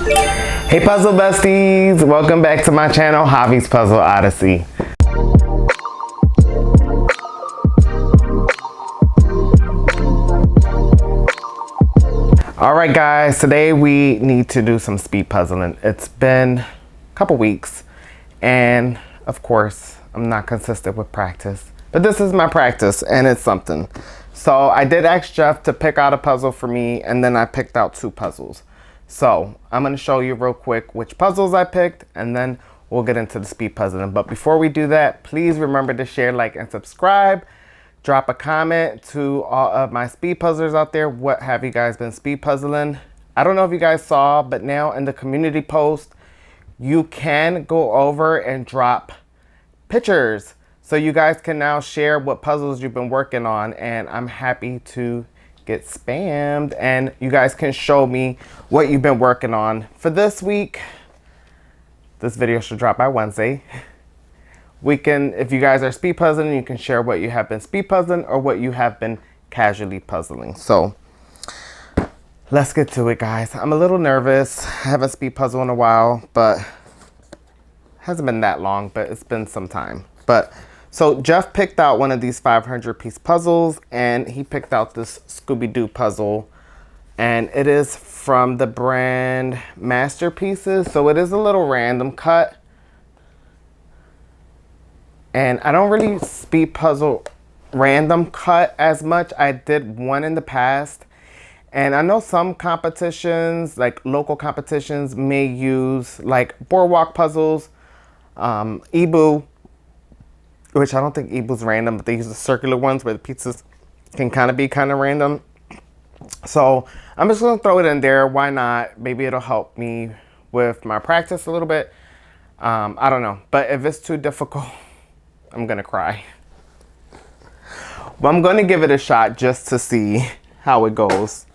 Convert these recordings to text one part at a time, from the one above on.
Hey puzzle besties, welcome back to my channel, Javi's Puzzle Odyssey. Alright guys, today we need to do some speed puzzling. It's been a couple weeks and of course I'm not consistent with practice, but this is my practice and it's something. So I did ask Jeff to pick out a puzzle for me and then I picked out 2 puzzles. So I'm going to show you real quick which puzzles I picked and then we'll get into the speed puzzling. But before we do that, please remember to share, like, and subscribe. Drop a comment to all of my speed puzzlers out there. What have you guys been speed puzzling? I don't know if you guys saw, but now in the community post, you can go over and drop pictures. So you guys can now share what puzzles you've been working on, and I'm happy to get spammed and you guys can show me what you've been working on for this week. This video should drop by Wednesday. If you guys are speed puzzling, you can share what you have been speed puzzling or what you have been casually puzzling. So let's get to it, guys. I'm a little nervous. I haven't speed puzzled in a while, but hasn't been that long, but it's been some time. So Jeff picked out one of these 500-piece puzzles and he picked out this Scooby-Doo puzzle, and it is from the brand Masterpieces. So it is a little random cut. And I don't really speed puzzle random cut as much. I did one in the past. And I know some competitions, like local competitions, may use like boardwalk puzzles, Eboo, which I don't think Eboo's random, but they use the circular ones where the pizzas can kind of be random. So I'm just going to throw it in there. Why not? Maybe it'll help me with my practice a little bit. I don't know. But if it's too difficult, I'm going to cry. But I'm going to give it a shot just to see how it goes.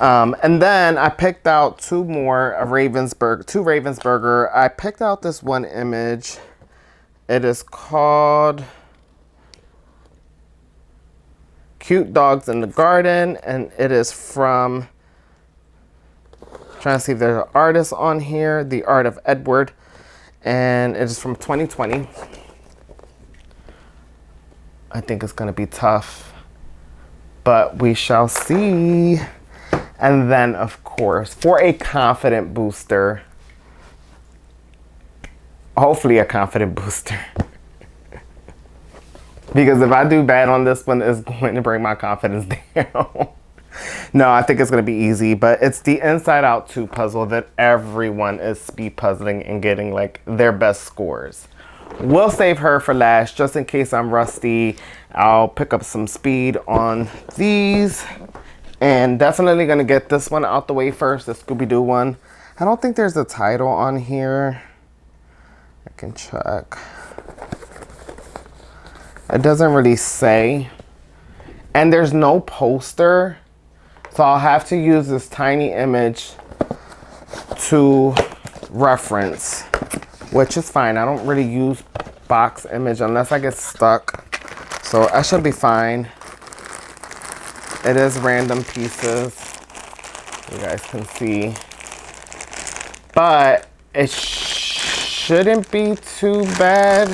And then I picked out 2 more Ravensburger. I picked out this one image. It is called Cute Dogs in the Garden, and it is from, trying to see if there's an artist on here, The Art of Edward, and it is from 2020. I think it's going to be tough, but we shall see. And then, of course, for a confident booster, hopefully a confident booster, because if I do bad on this one, it's going to bring my confidence down. No, I think it's going to be easy, but it's the Inside Out 2 puzzle that everyone is speed puzzling and getting like their best scores. We'll save her for last just in case I'm rusty. I'll pick up some speed on these, and definitely going to get this one out the way first, the Scooby-Doo one. I don't think there's a title on here. I can check. It doesn't really say. And there's no poster. So I'll have to use this tiny image to reference, which is fine. I don't really use box image unless I get stuck. So I should be fine. It is random pieces. You guys can see. But it shouldn't be too bad.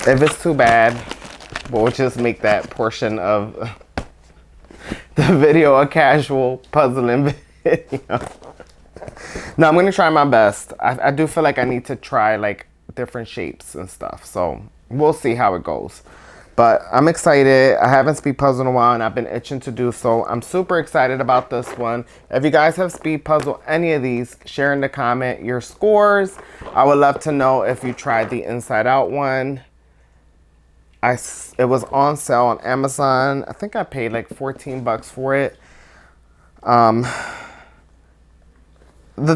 If it's too bad, we'll just make that portion of the video a casual puzzling video. No, I'm going to try my best. I do feel like I need to try like different shapes and stuff. So we'll see how it goes. But I'm excited. I haven't speed puzzled in a while and I've been itching to do so. I'm super excited about this one. If you guys have speed puzzled any of these, share in the comment your scores. I would love to know if you tried the Inside Out one. It was on sale on Amazon. I think I paid like 14 bucks for it. The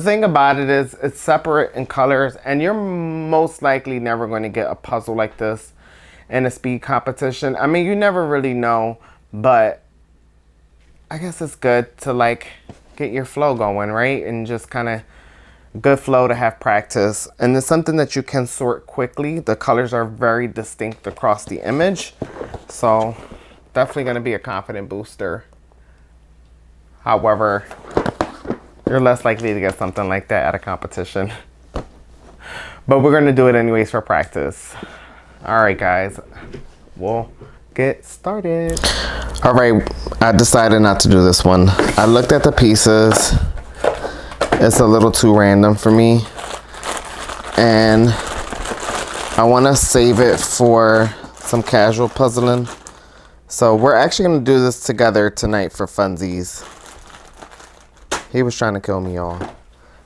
thing about it is it's separate in colors, and you're most likely never going to get a puzzle like this in a speed competition. I mean, you never really know, but I guess it's good to like get your flow going, right? And just kind of good flow to have practice. And it's something that you can sort quickly. The colors are very distinct across the image. So definitely going to be a confident booster. However, you're less likely to get something like that at a competition. But we're gonna do it anyways for practice. All right, guys, we'll get started. All right, I decided not to do this one. I looked at the pieces. It's a little too random for me. And I wanna save it for some casual puzzling. So we're actually gonna do this together tonight for funsies. He was trying to kill me, y'all.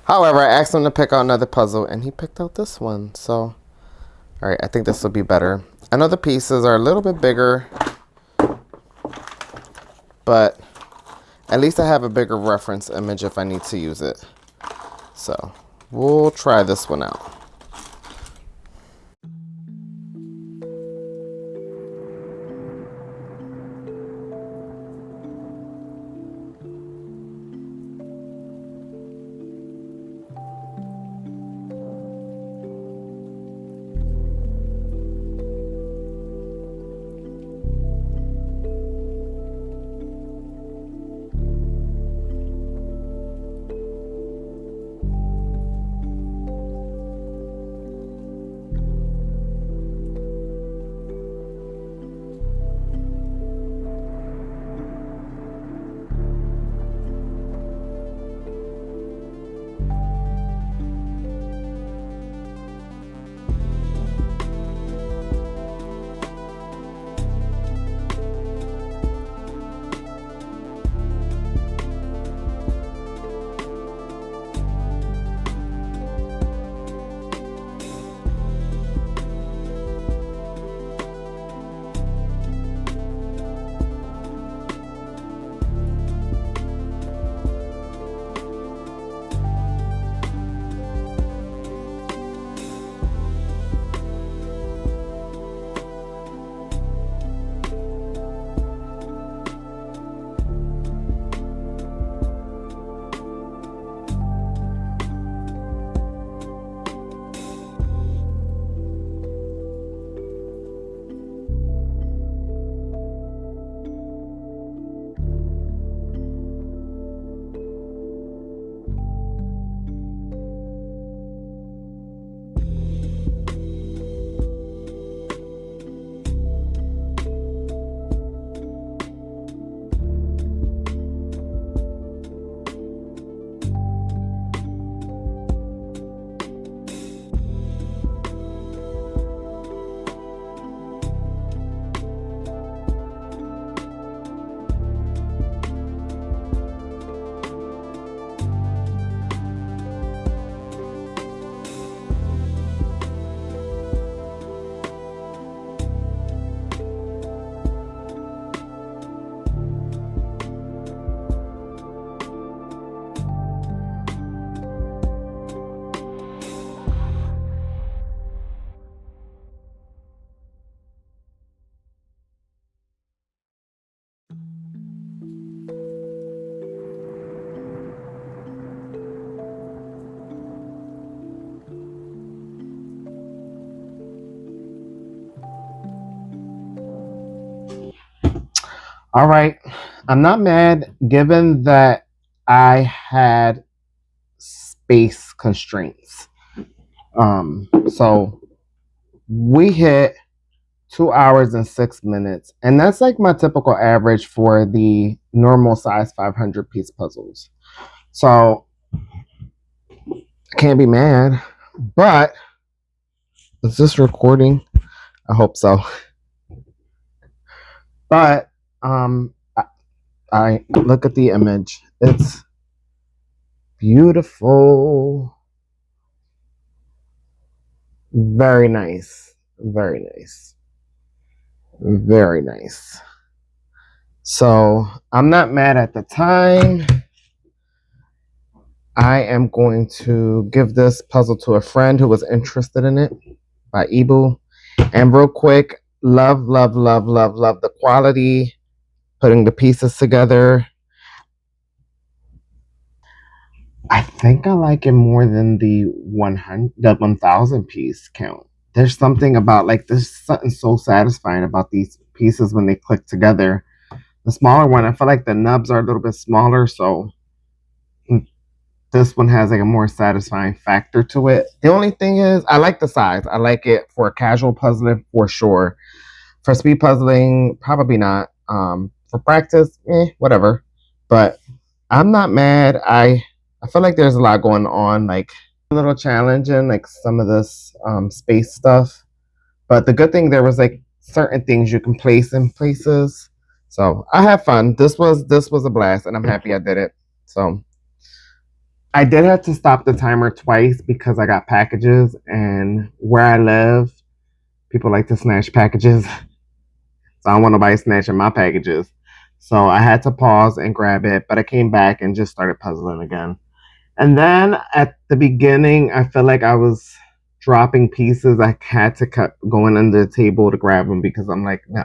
However, I asked him to pick out another puzzle, and he picked out this one. So, all right, I think this will be better. I know the pieces are a little bit bigger, but at least I have a bigger reference image if I need to use it. So, we'll try this one out. All right, I'm not mad given that I had space constraints. So we hit 2 hours and 6 minutes, and that's like my typical average for the normal size 500 piece puzzles. So I can't be mad, but is this recording? I hope so. But I look at the image. It's beautiful. Very nice. Very nice. Very nice. So I'm not mad at the time. I am going to give this puzzle to a friend who was interested in it by Eboo. And real quick, love, love, love, love, love the quality, putting the pieces together. I think I like it more than the 1,000 piece count. There's something about there's something so satisfying about these pieces when they click together. The smaller one, I feel like the nubs are a little bit smaller, so this one has like a more satisfying factor to it. The only thing is, I like the size. I like it for casual puzzling for sure. For speed puzzling, probably not. For practice, whatever. But I'm not mad. I feel like there's a lot going on, like a little challenging, like some of this space stuff. But the good thing there was like certain things you can place in places. So I had fun. This was a blast, and I'm happy I did it. So I did have to stop the timer twice because I got packages, and where I live, people like to snatch packages. So I don't want nobody snatching my packages. So I had to pause and grab it, but I came back and just started puzzling again. And then at the beginning, I felt like I was dropping pieces. I had to cut going under the table to grab them because I'm like, no.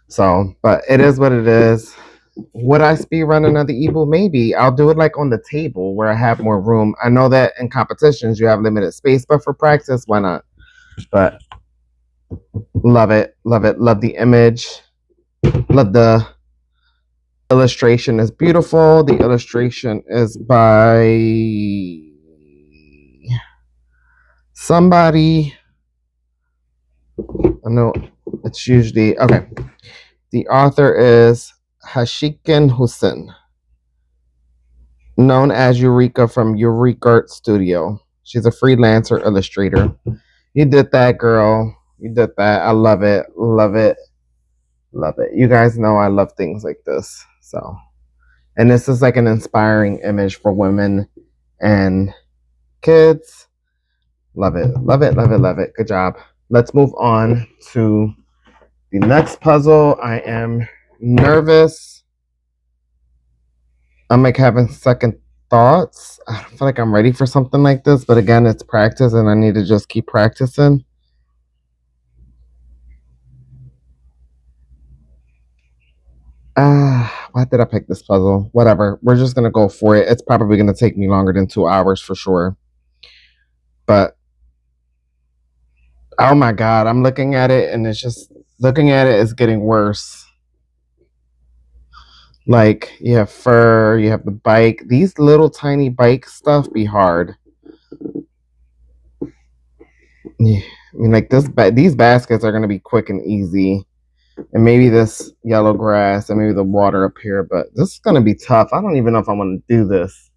So, but it is what it is. Would I speed run another Eboo? Maybe. I'll do it like on the table where I have more room. I know that in competitions you have limited space, but for practice, why not? But love it, love it, love the image, love the illustration is beautiful. The illustration is by somebody. I know it's usually okay. The author is Hashikin Hussein, known as Eureka from Eureka Art Studio. She's a freelancer illustrator. You did that, girl. You did that. I love it. Love it. Love it. You guys know I love things like this. So, and this is like an inspiring image for women and kids. Love it. Love it. Love it. Love it. Good job. Let's move on to the next puzzle. I am nervous. I'm like having second thoughts. I don't feel like I'm ready for something like this, but again, it's practice and I need to just keep practicing. Why did I pick this puzzle? Whatever. We're just gonna go for it. It's probably gonna take me longer than 2 hours for sure. But oh my god, I'm looking at it and it's just looking at it is getting worse. Like you have fur, you have the bike. These little tiny bike stuff be hard. Yeah, I mean, like these baskets are gonna be quick and easy, and maybe this yellow grass and maybe the water up here. But this is gonna be tough. I don't even know if I want to do this.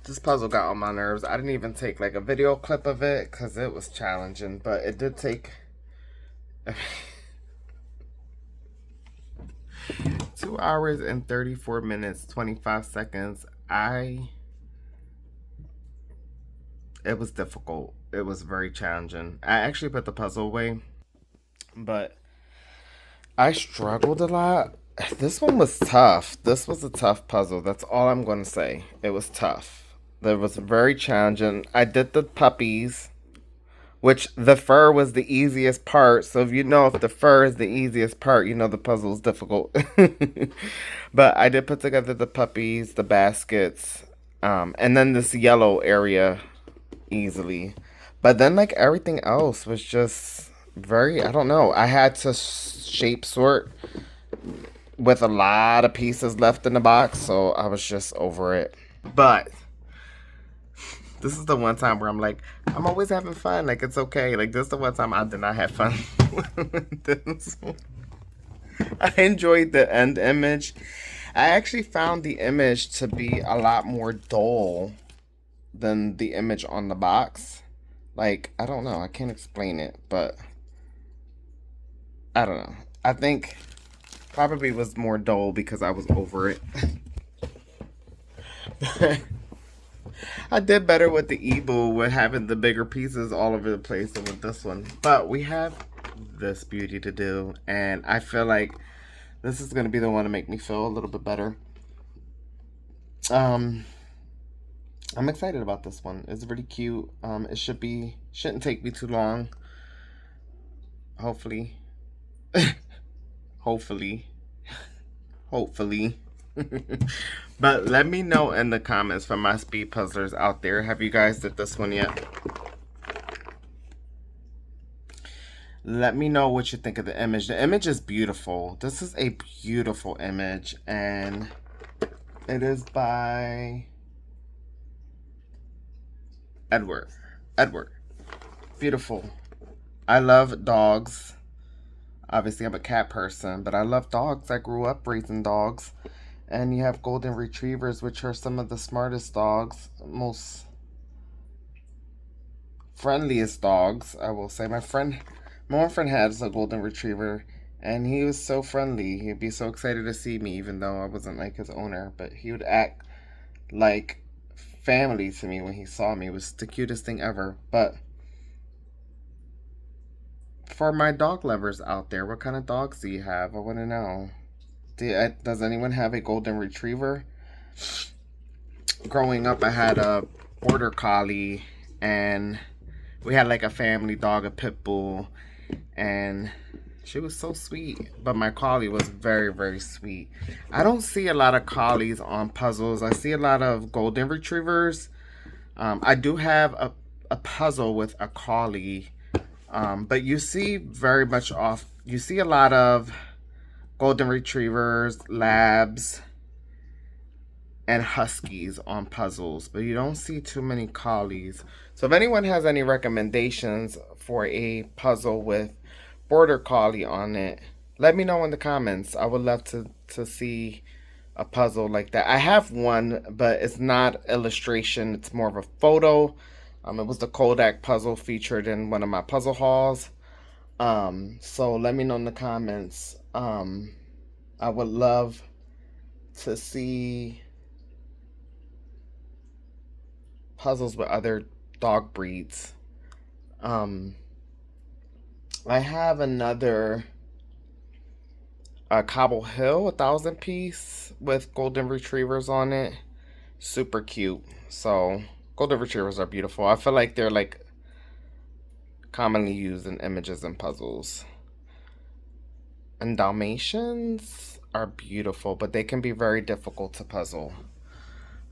This puzzle got on my nerves. I didn't even take like a video clip of it because it was challenging, but it did take 2 hours and 34 minutes, 25 seconds. It was difficult. It was very challenging. I actually put the puzzle away, but I struggled a lot. This one was tough. This was a tough puzzle. That's all I'm going to say. It was tough. It was very challenging. I did the puppies, which the fur was the easiest part. So if you know if the fur is the easiest part, you know the puzzle is difficult. But I did put together the puppies, the baskets, and then this yellow area easily. But then like everything else was just very, I don't know. I had to shape sort with a lot of pieces left in the box, so I was just over it. But this is the one time where I'm like, I'm always having fun. Like, it's okay. Like, this is the one time I did not have fun with this one. I enjoyed the end image. I actually found the image to be a lot more dull than the image on the box. Like, I don't know. I can't explain it, but I don't know. I think probably was more dull because I was over it. I did better with the Eboo with having the bigger pieces all over the place than with this one. But we have this beauty to do, and I feel like this is going to be the one to make me feel a little bit better. I'm excited about this one. It's really cute. It shouldn't take me too long. Hopefully. Hopefully. But let me know in the comments for my speed puzzlers out there. Have you guys did this one yet? Let me know what you think of the image. The image is beautiful. This is a beautiful image, and it is by Edward. Beautiful. I love dogs. Obviously, I'm a cat person, but I love dogs. I grew up raising dogs. And you have golden retrievers, which are some of the smartest dogs, most friendliest dogs, I will say. My one friend has a golden retriever, and he was so friendly. He'd be so excited to see me, even though I wasn't like his owner. But he would act like family to me when he saw me. It was the cutest thing ever. But for my dog lovers out there, what kind of dogs do you have? I want to know. Does anyone have a golden retriever? Growing up, I had a border collie, and we had like a family dog, a pit bull, and she was so sweet. But my collie was very, very sweet. I don't see a lot of collies on puzzles. I see a lot of golden retrievers. I do have a puzzle with a collie, but you see you see a lot of golden retrievers, labs, and huskies on puzzles, but you don't see too many collies. So if anyone has any recommendations for a puzzle with border collie on it, let me know in the comments. I would love to see a puzzle like that. I have one, but it's not illustration. It's more of a photo. It was the Kodak puzzle featured in one of my puzzle hauls. So let me know in the comments. I would love to see puzzles with other dog breeds. I have another Cobble Hill, 1,000 piece with golden retrievers on it. Super cute. So golden retrievers are beautiful. I feel like they're like commonly used in images and puzzles. And Dalmatians are beautiful, but they can be very difficult to puzzle.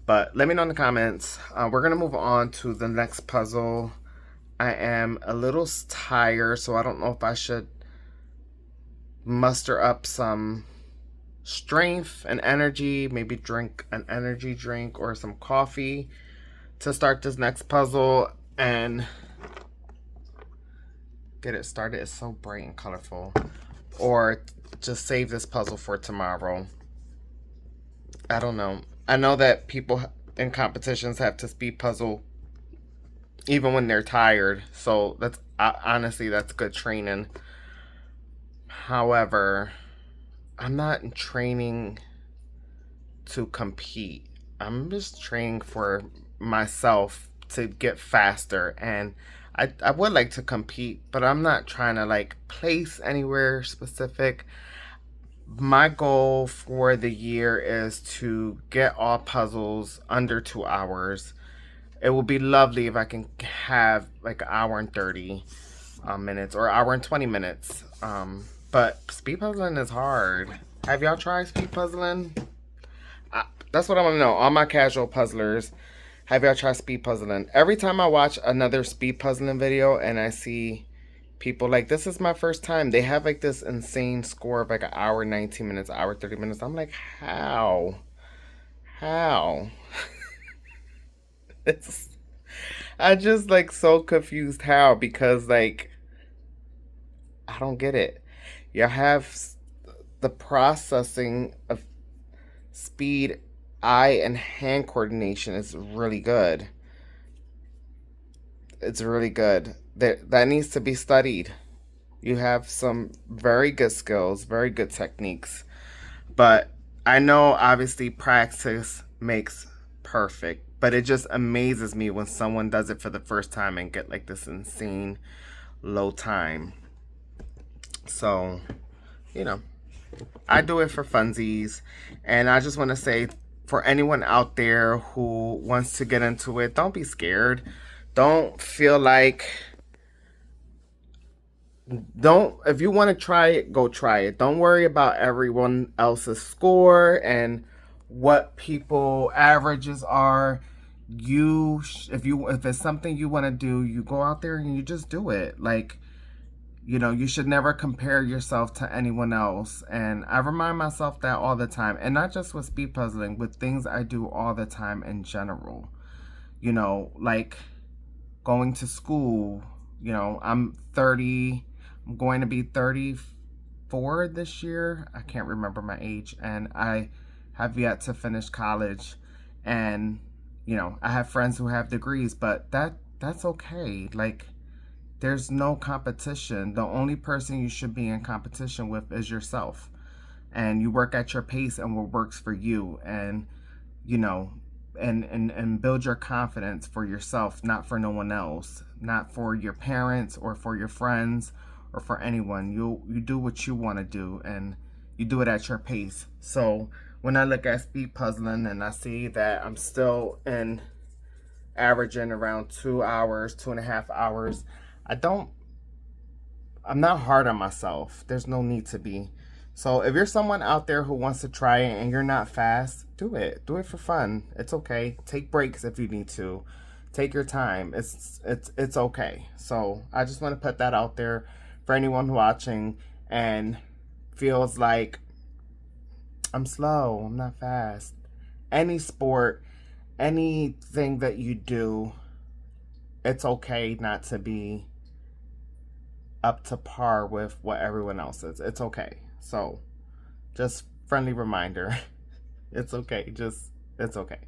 But let me know in the comments. We're going to move on to the next puzzle. I am a little tired, so I don't know if I should muster up some strength and energy. Maybe drink an energy drink or some coffee to start this next puzzle and get it started. It's so bright and colorful. Or just save this puzzle for tomorrow. I don't know. I know that people in competitions have to speed puzzle even when they're tired. So that's honestly, that's good training. However, I'm not training to compete. I'm just training for myself to get faster. And I would like to compete, but I'm not trying to like place anywhere specific. My goal for the year is to get all puzzles under 2 hours. It would be lovely if I can have like an hour and 30 minutes or hour and 20 minutes. But speed puzzling is hard. Have y'all tried speed puzzling? That's what I want to know. All my casual puzzlers, have y'all tried speed puzzling? Every time I watch another speed puzzling video and I see people like, this is my first time, they have like this insane score of like an hour 19 minutes, hour 30 minutes. I'm like, how it's, I just like so confused how, because like I don't get it. You have the processing of speed, eye and hand coordination is really good. It's really good. That needs to be studied. You have some very good skills, very good techniques. But I know obviously practice makes perfect. But it just amazes me when someone does it for the first time and get like this insane low time. So, you know, I do it for funsies. And I just want to say, for anyone out there who wants to get into it, don't be scared. Don't feel like, if you want to try it, go try it. Don't worry about everyone else's score and what people averages are. If it's something you want to do, you go out there and you just do it. Like, you know, you should never compare yourself to anyone else. And I remind myself that all the time. And not just with speed puzzling, with things I do all the time in general. You know, like going to school. You know, I'm 30. I'm going to be 34 this year. I can't remember my age. And I have yet to finish college. And, you know, I have friends who have degrees. But that's okay. Like, there's no competition. The only person you should be in competition with is yourself. And you work at your pace and what works for you. And, you know, and build your confidence for yourself, not for no one else. Not for your parents or for your friends or for anyone. You do what you want to do and you do it at your pace. So when I look at speed puzzling and I see that I'm still in averaging around 2 hours, 2.5 hours, I'm not hard on myself. There's no need to be. So if you're someone out there who wants to try it and you're not fast, do it. Do it for fun. It's okay. Take breaks if you need to. Take your time. It's okay. So I just want to put that out there for anyone watching and feels like I'm slow, I'm not fast. Any sport, anything that you do, it's okay not to be up to par with what everyone else is. It's okay. So just friendly reminder. It's okay. It's okay.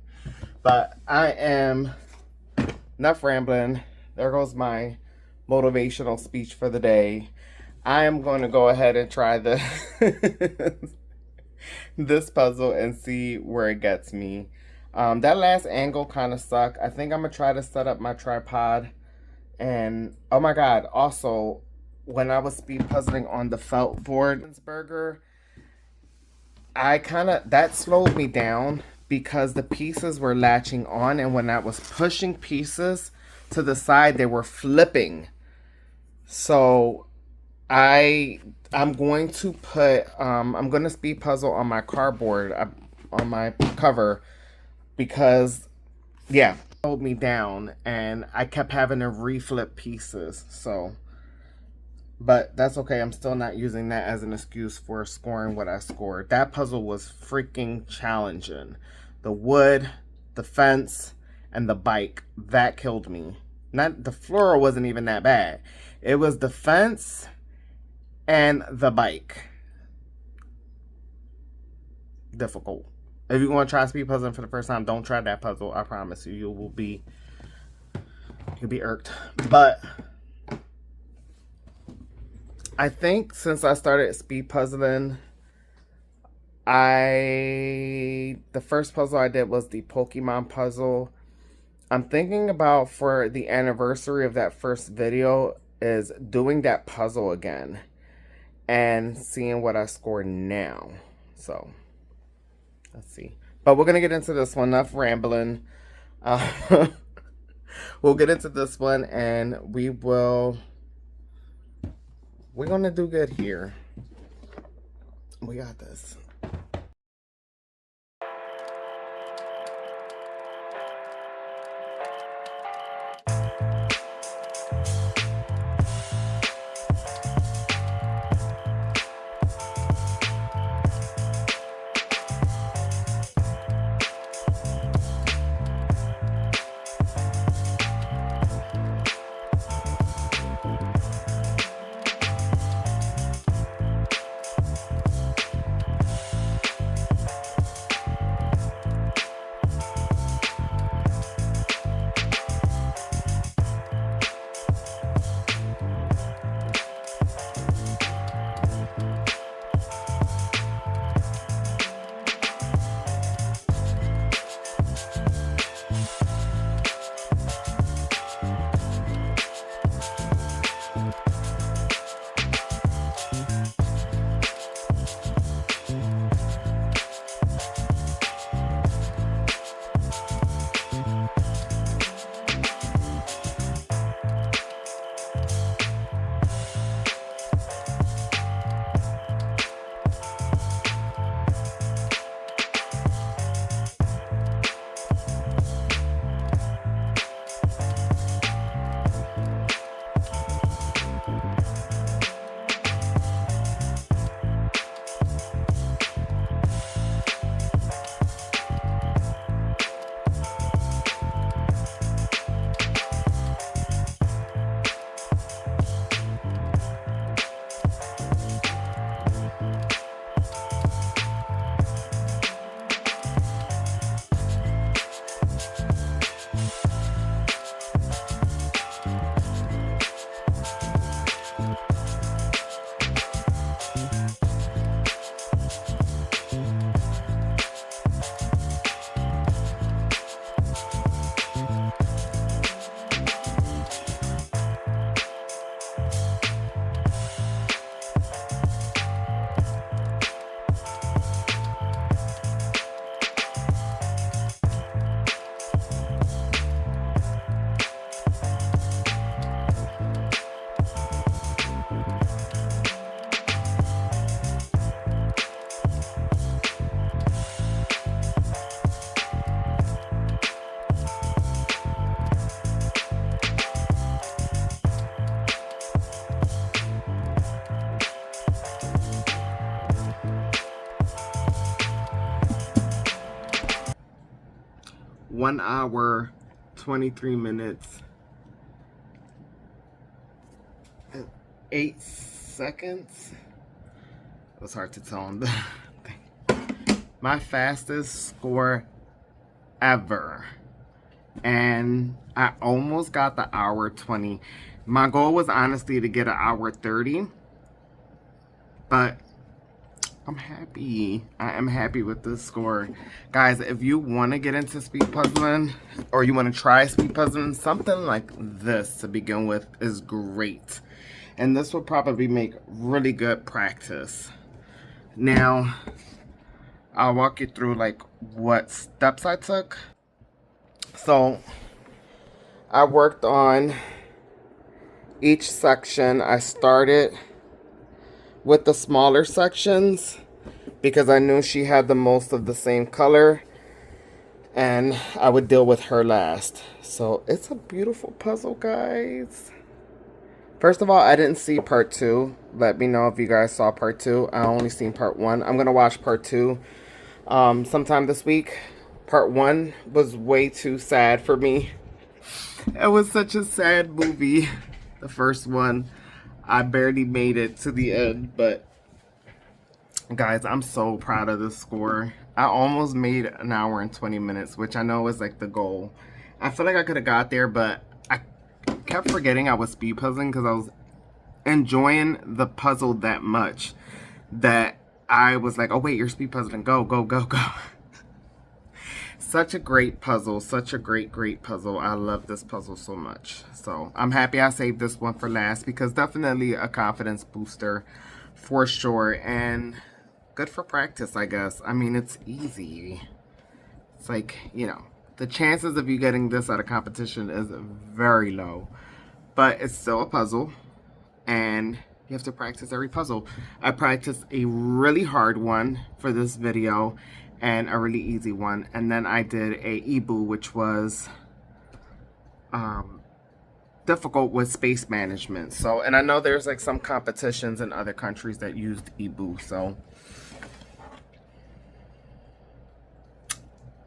But I am enough rambling. There goes my motivational speech for the day. I am going to go ahead and try this puzzle and see where it gets me. That last angle kind of sucked. I think I'm going to try to set up my tripod. And, oh my God, also, when I was speed puzzling on the felt board, Ravensburger, that slowed me down because the pieces were latching on, and when I was pushing pieces to the side, they were flipping. So I'm going to I'm going to speed puzzle on my cardboard, on my cover, because, yeah, it slowed me down, and I kept having to reflip pieces, so... But that's okay. I'm still not using that as an excuse for scoring what I scored. That puzzle was freaking challenging. The wood, the fence, and the bike. That killed me. Not the floor wasn't even that bad. It was the fence and the bike. Difficult. If you want to try speed puzzling for the first time, don't try that puzzle. I promise you, you'll be irked. But I think since I started speed puzzling, the first puzzle I did was the Pokemon puzzle. I'm thinking about, for the anniversary of that first video, is doing that puzzle again and seeing what I score now. So let's see. But we're gonna get into this one. Enough rambling. We'll get into this one, and we're gonna do good here. We got this. One hour, 23 minutes, 8 seconds. It was hard to tell on the thing. My fastest score ever. And I almost got the hour 20. My goal was honestly to get an hour 30. But I'm happy. I am happy with this score. Guys, if you want to get into speed puzzling, or you want to try speed puzzling, something like this to begin with is great. And this will probably make really good practice. Now, I'll walk you through like what steps I took. So, I worked on each section. I started with the smaller sections because I knew she had the most of the same color, and I would deal with her last. So it's a beautiful puzzle, guys. First of all, I didn't see part 2. Let me know if you guys saw part 2. I only seen part 1. I'm gonna watch part 2 sometime this week. Part 1 was way too sad for me. It was such a sad movie. The first one, I barely made it to the end, but guys, I'm so proud of this score. I almost made an hour and 20 minutes, which I know is like the goal. I feel like I could have got there, but I kept forgetting I was speed puzzling because I was enjoying the puzzle that much that I was like, oh wait, you're speed puzzling. Go, go, go, go. Such a great puzzle. Such a great puzzle. I love this puzzle so much. So I'm happy I saved this one for last because definitely a confidence booster for sure. And good for practice, I guess. I mean, it's easy. It's like, you know, the chances of you getting this at a competition is very low. But it's still a puzzle. And you have to practice every puzzle. I practiced a really hard one for this video and a really easy one. And then I did a Eboo, which was difficult with space management. So, and I know there's like some competitions in other countries that used Eboo. So,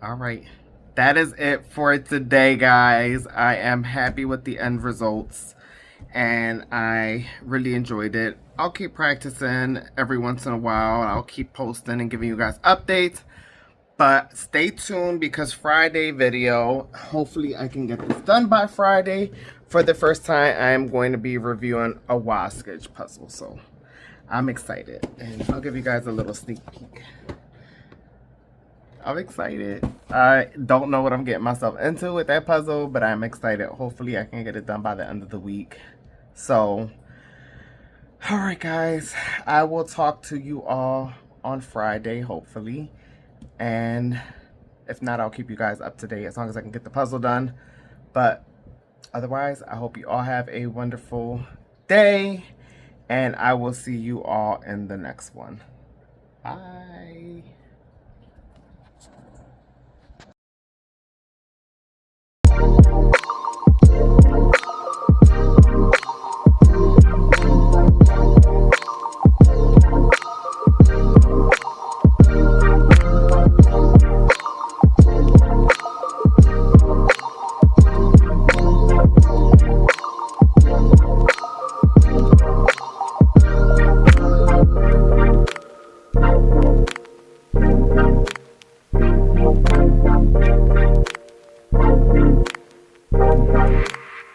all right. That is it for today, guys. I am happy with the end results and I really enjoyed it. I'll keep practicing every once in a while. I'll keep posting and giving you guys updates. But stay tuned because Friday video, hopefully I can get this done by Friday. For the first time, I'm going to be reviewing a Waskage puzzle. So I'm excited. And I'll give you guys a little sneak peek. I'm excited. I don't know what I'm getting myself into with that puzzle, but I'm excited. Hopefully I can get it done by the end of the week. So, all right, guys. I will talk to you all on Friday, hopefully. And if not, I'll keep you guys up to date as long as I can get the puzzle done. But otherwise, I hope you all have a wonderful day. And I will see you all in the next one. Bye.